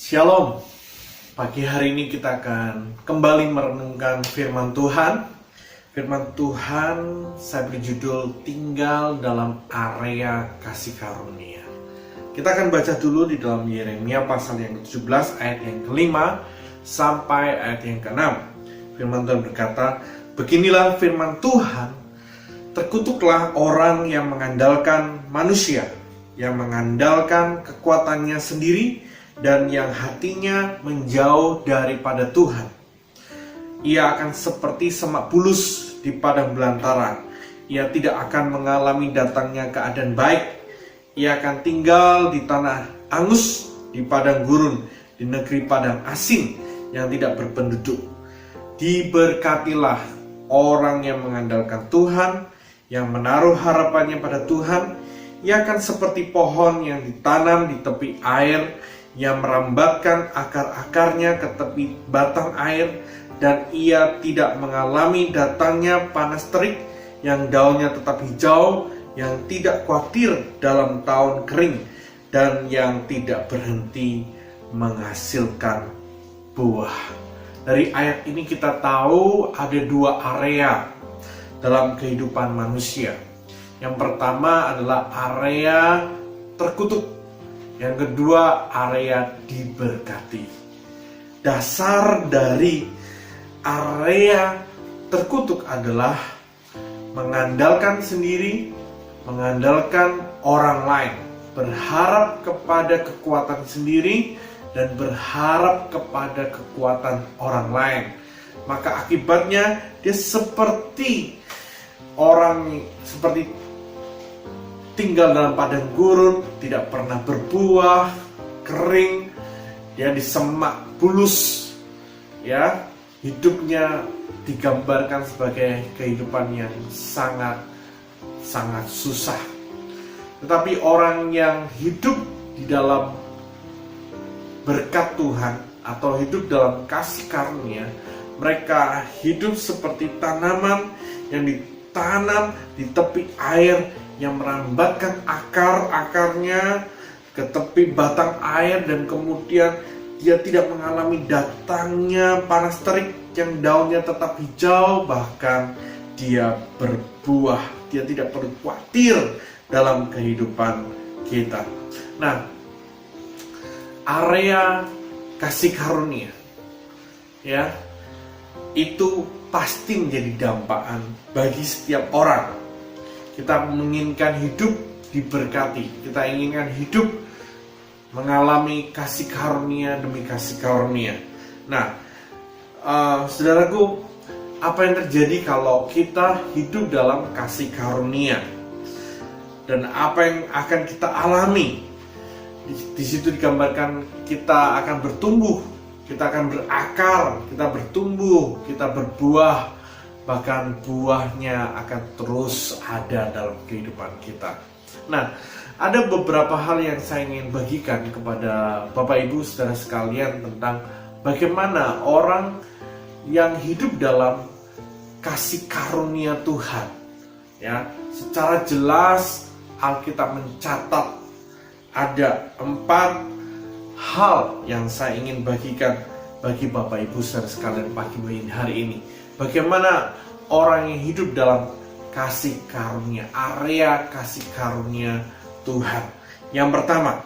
Shalom. Pagi hari ini kita akan kembali merenungkan firman Tuhan. Firman Tuhan saya beri judul tinggal dalam area kasih karunia. Kita akan baca dulu di dalam Yeremia pasal yang ke-17 ayat yang ke-5 sampai ayat yang ke-6. Firman Tuhan berkata, beginilah firman Tuhan, terkutuklah orang yang mengandalkan manusia, yang mengandalkan kekuatannya sendiri, dan yang hatinya menjauh daripada Tuhan. Ia akan seperti semak bulus di padang belantara. Ia tidak akan mengalami datangnya keadaan baik. Ia akan tinggal di tanah angus, di padang gurun, di negeri padang asing yang tidak berpenduduk. Diberkatilah orang yang mengandalkan Tuhan, yang menaruh harapannya pada Tuhan. Ia akan seperti pohon yang ditanam di tepi air, yang merambatkan akar-akarnya ke tepi batang air, dan ia tidak mengalami datangnya panas terik, yang daunnya tetap hijau, yang tidak khawatir dalam tahun kering, dan yang tidak berhenti menghasilkan buah. Dari ayat ini kita tahu ada dua area dalam kehidupan manusia. Yang pertama adalah area terkutuk. Yang kedua, area diberkati. Dasar dari area terkutuk adalah mengandalkan sendiri, mengandalkan orang lain, berharap kepada kekuatan sendiri, dan berharap kepada kekuatan orang lain. Maka akibatnya dia seperti tinggal dalam padang gurun, tidak pernah berbuah, kering, ya disemak bulus, ya hidupnya digambarkan sebagai kehidupan yang sangat susah. Tetapi orang yang hidup di dalam berkat Tuhan atau hidup dalam kasih karunia, mereka hidup seperti tanaman yang ditanam di tepi air, yang merambatkan akar-akarnya ke tepi batang air, dan kemudian dia tidak mengalami datangnya panas terik, yang daunnya tetap hijau, bahkan dia berbuah. Dia tidak perlu khawatir dalam kehidupan kita. Nah, area kasih karunia, ya, itu pasti menjadi dampaan bagi setiap orang. Kita menginginkan hidup diberkati. Kita inginkan hidup mengalami kasih karunia demi kasih karunia. Nah, saudaraku, apa yang terjadi kalau kita hidup dalam kasih karunia? Dan apa yang akan kita alami? Di situ digambarkan kita akan bertumbuh, kita akan berakar, kita bertumbuh, kita berbuah. Bahkan buahnya akan terus ada dalam kehidupan kita. Nah, ada beberapa hal yang saya ingin bagikan kepada Bapak Ibu saudara sekalian tentang bagaimana orang yang hidup dalam kasih karunia Tuhan. Ya, secara jelas Alkitab mencatat ada 4 hal yang saya ingin bagikan bagi Bapak Ibu saudara sekalian pagi hari ini. Bagaimana orang yang hidup dalam kasih karunia, area kasih karunia Tuhan. Yang pertama,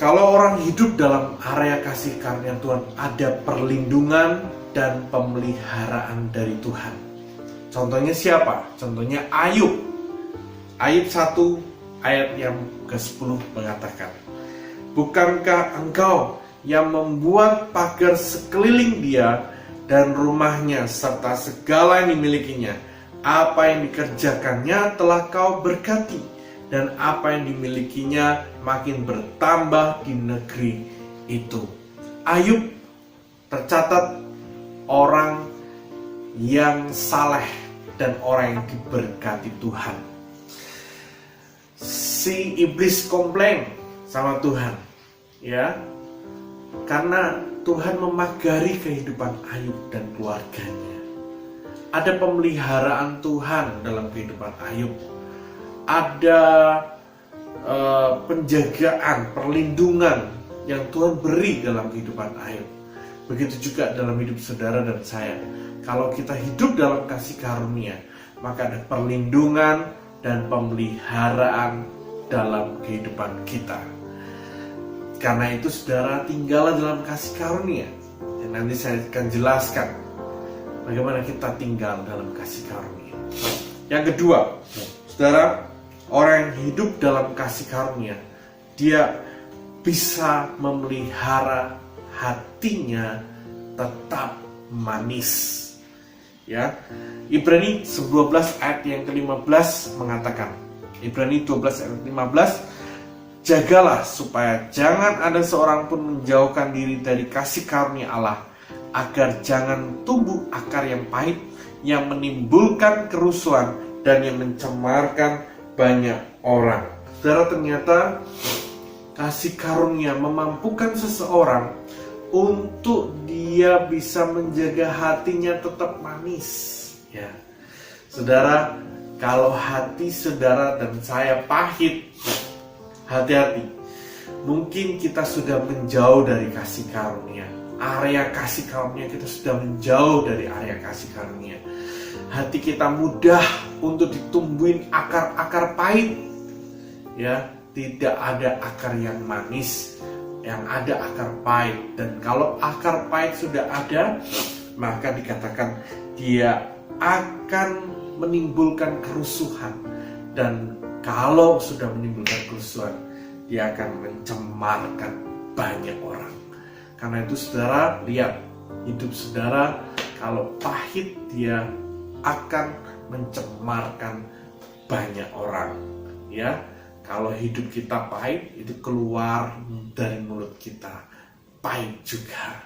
kalau orang hidup dalam area kasih karunia Tuhan, ada perlindungan dan pemeliharaan dari Tuhan. Contohnya siapa? Contohnya Ayub. Ayub 1 ayat yang ke-10 mengatakan, bukankah engkau yang membuat pagar sekeliling dia dan rumahnya serta segala yang dimilikinya? Apa yang dikerjakannya telah kau berkati, dan apa yang dimilikinya makin bertambah di negeri itu. Ayub tercatat orang yang saleh dan orang yang diberkati Tuhan. Si iblis komplain sama Tuhan, ya, karena Tuhan memagari kehidupan Ayub dan keluarganya. Ada pemeliharaan Tuhan dalam kehidupan Ayub. Ada penjagaan, perlindungan yang Tuhan beri dalam kehidupan Ayub. Begitu juga dalam hidup saudara dan saya. Kalau kita hidup dalam kasih karunia, maka ada perlindungan dan pemeliharaan dalam kehidupan kita. Karena itu saudara, tinggallah dalam kasih karunia. Dan nanti saya akan jelaskan bagaimana kita tinggal dalam kasih karunia. Yang kedua, saudara, orang yang hidup dalam kasih karunia, dia bisa memelihara hatinya tetap manis. Ya, Ibrani 12 ayat yang ke-15 mengatakan, Ibrani 12 ayat 15, jagalah supaya jangan ada seorang pun menjauhkan diri dari kasih karunia Allah, agar jangan tumbuh akar yang pahit yang menimbulkan kerusuhan dan yang mencemarkan banyak orang. Saudara, ternyata kasih karunia memampukan seseorang untuk dia bisa menjaga hatinya tetap manis. Ya, saudara, kalau hati saudara dan saya pahit, hati-hati. Mungkin kita sudah menjauh dari kasih karunia. Area kasih karunia kita sudah menjauh dari area kasih karunia. Hati kita mudah untuk ditumbuhin akar-akar pahit. Ya, tidak ada akar yang manis, yang ada akar pahit. Dan kalau akar pahit sudah ada, maka dikatakan dia akan menimbulkan kerusuhan. Dan kalau sudah menimbulkan kerusuhan, dia akan mencemarkan banyak orang. Karena itu saudara, lihat hidup saudara, kalau pahit dia akan mencemarkan banyak orang. Ya, kalau hidup kita pahit, itu keluar dari mulut kita pahit juga.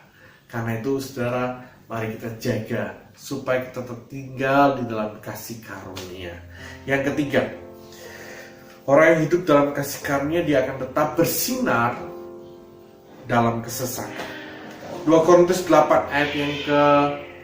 Karena itu saudara, mari kita jaga supaya kita tetap tinggal di dalam kasih karunia. Yang ketiga, orang yang hidup dalam kasih karunia, dia akan tetap bersinar dalam kesesatan. 2 Korintus 8 ayat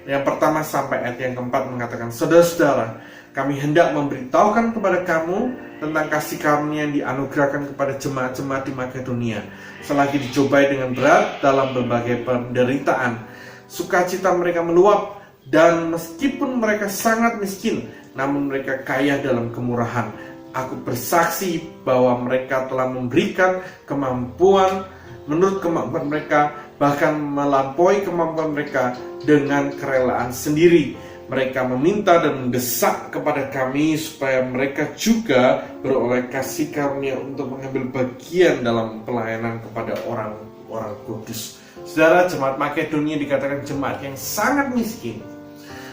yang pertama sampai ayat yang keempat mengatakan, saudara-saudara, kami hendak memberitahukan kepada kamu tentang kasih karunia yang dianugerahkan kepada jemaat-jemaat di Makedonia. Selagi dicobai dengan berat dalam berbagai penderitaan, sukacita mereka meluap, dan meskipun mereka sangat miskin, namun mereka kaya dalam kemurahan. Aku bersaksi bahwa mereka telah memberikan kemampuan menurut kemampuan mereka, bahkan melampaui kemampuan mereka dengan kerelaan sendiri. Mereka meminta dan mendesak kepada kami supaya mereka juga beroleh kasih karunia untuk mengambil bagian dalam pelayanan kepada orang-orang kudus. Saudara, jemaat Makedonia dikatakan jemaat yang sangat miskin.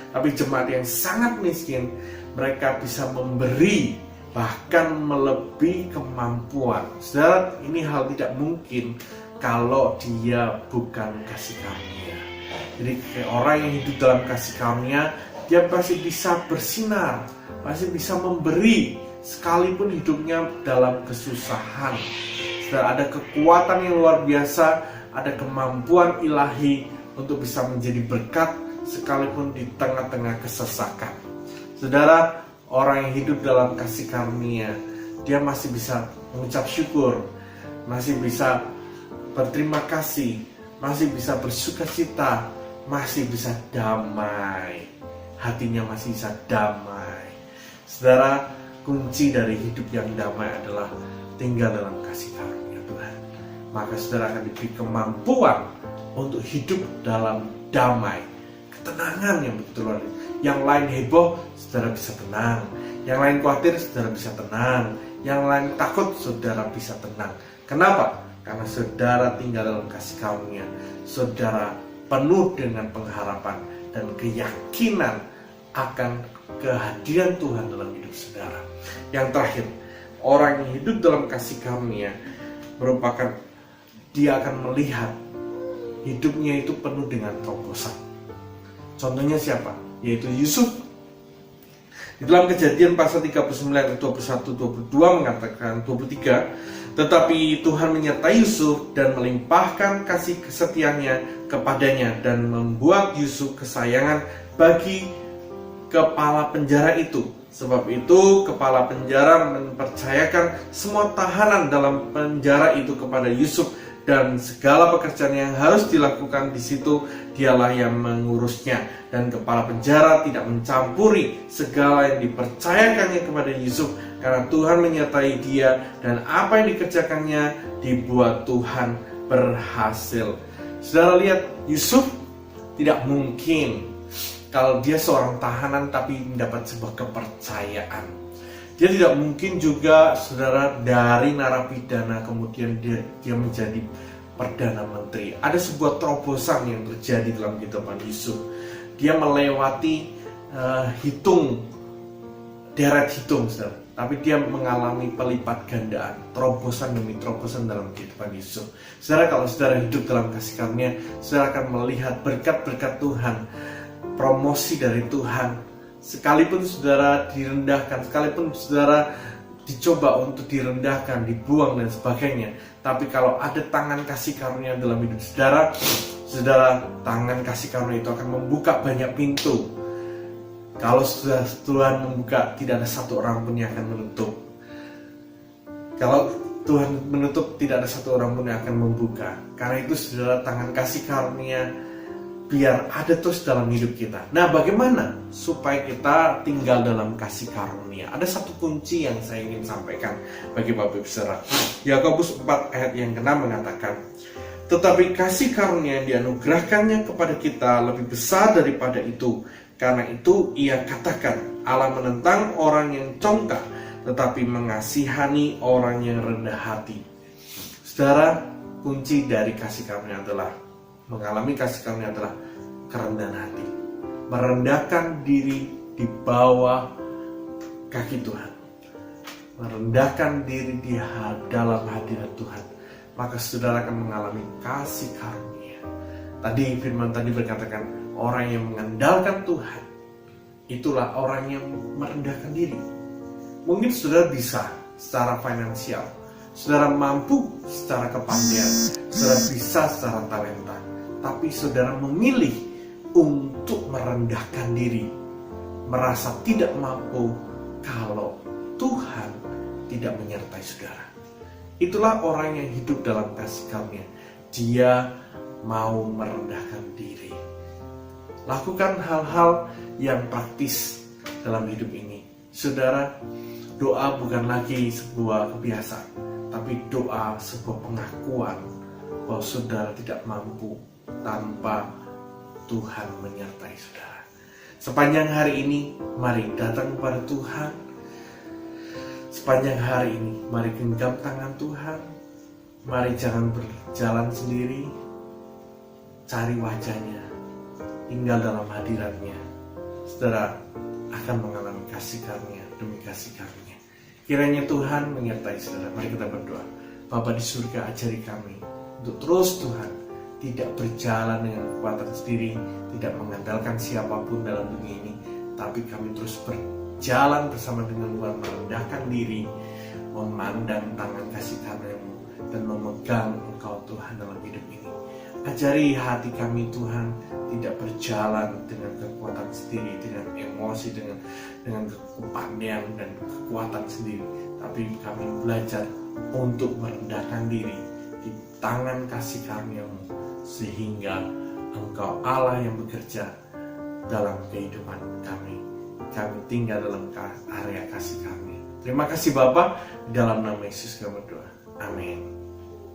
Tapi jemaat yang sangat miskin, mereka bisa memberi bahkan melebihi kemampuan. Saudara, ini hal tidak mungkin kalau dia bukan kasih karunia. Jadi orang yang hidup dalam kasih karunia, dia pasti bisa bersinar, pasti bisa memberi sekalipun hidupnya dalam kesusahan. Saudara, ada kekuatan yang luar biasa, ada kemampuan ilahi untuk bisa menjadi berkat sekalipun di tengah-tengah kesesakan. Saudara, orang yang hidup dalam kasih karunia, dia masih bisa mengucap syukur, masih bisa berterima kasih, masih bisa bersukacita, masih bisa damai. Hatinya masih bisa damai. Saudara, kunci dari hidup yang damai adalah tinggal dalam kasih karunia Tuhan. Maka saudara akan diberi kemampuan untuk hidup dalam damai, ketenangan yang begitu luar biasa. Yang lain heboh, saudara bisa tenang. Yang lain khawatir, saudara bisa tenang. Yang lain takut, saudara bisa tenang. Kenapa? Karena saudara tinggal dalam kasih karunia. Saudara penuh dengan pengharapan dan keyakinan akan kehadiran Tuhan dalam hidup saudara. Yang terakhir, orang yang hidup dalam kasih karunia merupakan dia akan melihat hidupnya itu penuh dengan terobosan. Contohnya siapa? Yaitu Yusuf. Di dalam Kejadian pasal 39 ayat 21-22 mengatakan 23, tetapi Tuhan menyertai Yusuf dan melimpahkan kasih kesetiaannya kepadanya dan membuat Yusuf kesayangan bagi kepala penjara itu. Sebab itu kepala penjara mempercayakan semua tahanan dalam penjara itu kepada Yusuf, dan segala pekerjaan yang harus dilakukan di situ dialah yang mengurusnya. Dan kepala penjara tidak mencampuri segala yang dipercayakannya kepada Yusuf, karena Tuhan menyertai dia, dan apa yang dikerjakannya dibuat Tuhan berhasil. Saudara lihat, Yusuf tidak mungkin kalau dia seorang tahanan tapi mendapat sebuah kepercayaan. Dia tidak mungkin juga, saudara, dari narapidana kemudian dia menjadi perdana menteri. Ada sebuah terobosan yang terjadi dalam kehidupan Yusuf. Dia melewati deret hitung, saudara. Tapi dia mengalami pelipat gandaan, terobosan demi terobosan dalam kehidupan Yusuf. Saudara, kalau saudara hidup dalam kasih karunia, saudara akan melihat berkat-berkat Tuhan, promosi dari Tuhan. Sekalipun saudara direndahkan, sekalipun saudara dicoba untuk direndahkan, dibuang dan sebagainya, tapi kalau ada tangan kasih karunia dalam hidup saudara, tangan kasih karunia itu akan membuka banyak pintu. Kalau sudah Tuhan membuka, tidak ada satu orang pun yang akan menutup. Kalau Tuhan menutup, tidak ada satu orang pun yang akan membuka. Karena itu saudara, tangan kasih karunia biar ada terus dalam hidup kita. Nah, bagaimana supaya kita tinggal dalam kasih karunia? Ada satu kunci yang saya ingin sampaikan bagi Bapak Ibu saudara. Yakobus 4 ayat yang ke-6 mengatakan, tetapi kasih karunia yang dianugerahkannya kepada kita lebih besar daripada itu. Karena itu ia katakan, Allah menentang orang yang congkak, tetapi mengasihani orang yang rendah hati. Saudara, kunci dari kasih karunia adalah mengalami kasih karunia adalah kerendahan hati, merendahkan diri di bawah kaki Tuhan, merendahkan diri di dalam hadirat Tuhan, maka saudara akan mengalami kasih karunia. Tadi firman tadi berkatakan, orang yang mengandalkan Tuhan itulah orang yang merendahkan diri. Mungkin saudara bisa secara finansial, saudara mampu secara kepandaian, saudara bisa secara talenta, tapi saudara memilih untuk merendahkan diri, merasa tidak mampu kalau Tuhan tidak menyertai saudara. Itulah orang yang hidup dalam kasih karunia. Dia mau merendahkan diri. Lakukan hal-hal yang praktis dalam hidup ini. Saudara, doa bukan lagi sebuah kebiasaan, tapi doa sebuah pengakuan bahwa saudara tidak mampu tanpa Tuhan menyertai saudara. Sepanjang hari ini, mari datang kepada Tuhan. Sepanjang hari ini, mari genggam tangan Tuhan. Mari jangan berjalan sendiri. Cari wajahnya, tinggal dalam hadiratnya. Saudara akan mengalami kasih karunia demi kasih karunia. Kiranya Tuhan menyertai saudara. Mari kita berdoa. Bapa di surga, ajari kami untuk terus Tuhan tidak berjalan dengan kekuatan sendiri, tidak mengandalkan siapapun dalam dunia ini, tapi kami terus berjalan bersama dengan Tuhan, merendahkan diri, memandang tangan kasih karunia-Mu, dan memegang Engkau Tuhan dalam hidup ini. Ajari hati kami Tuhan tidak berjalan dengan kekuatan sendiri, dengan emosi, dengan kepandaian dan kekuatan sendiri, tapi kami belajar untuk merendahkan diri di tangan kasih karunia-Mu, sehingga Engkau Allah yang bekerja dalam kehidupan kami. Kami tinggal dalam area kasih karunia. Terima kasih Bapa, dalam nama Yesus kami berdoa. Amin.